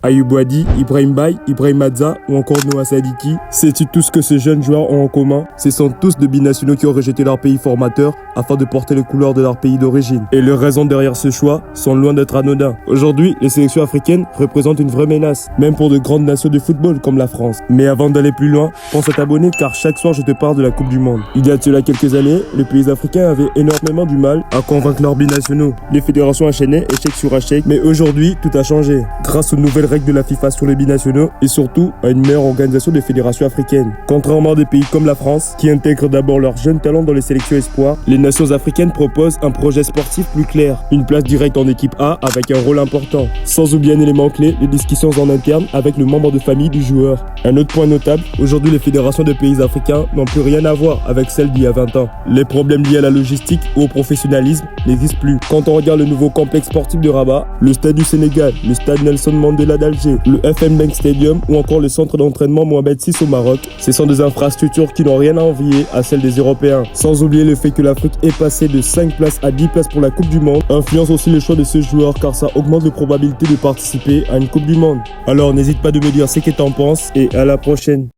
Ayoub Wadi, Ibrahim Baye, Ibrahim Madza ou encore Noah Sadiki. Sais-tu tout ce que ces jeunes joueurs ont en commun? Ce sont tous de binationaux qui ont rejeté leur pays formateur afin de porter les couleurs de leur pays d'origine. Et les raisons derrière ce choix sont loin d'être anodins. Aujourd'hui, les sélections africaines représentent une vraie menace, même pour de grandes nations de football comme la France. Mais avant d'aller plus loin, pense à t'abonner car chaque soir je te parle de la Coupe du Monde. Il y a de cela quelques années, les pays africains avaient énormément du mal à convaincre leurs binationaux. Les fédérations enchaînaient échec sur échec, mais aujourd'hui tout a changé. Grâce aux nouvelles règles de la FIFA sur les binationaux et surtout à une meilleure organisation des fédérations africaines. Contrairement à des pays comme la France, qui intègrent d'abord leurs jeunes talents dans les sélections espoirs, les nations africaines proposent un projet sportif plus clair. Une place directe en équipe A avec un rôle important. Sans oublier un élément clé, les discussions en interne avec le membre de famille du joueur. Un autre point notable, aujourd'hui les fédérations des pays africains n'ont plus rien à voir avec celles d'il y a 20 ans. Les problèmes liés à la logistique ou au professionnalisme n'existent plus. Quand on regarde le nouveau complexe sportif de Rabat, le stade du Sénégal, le stade Nelson Mandela d'Alger, le FM Bank Stadium ou encore le centre d'entraînement Mohamed VI au Maroc, ce sont des infrastructures qui n'ont rien à envier à celles des Européens. Sans oublier le fait que l'Afrique est passée de 5 places à 10 places pour la Coupe du Monde, influence aussi le choix de ce joueur car ça augmente les probabilités de participer à une Coupe du Monde. Alors n'hésite pas de me dire ce que t'en penses et à la prochaine.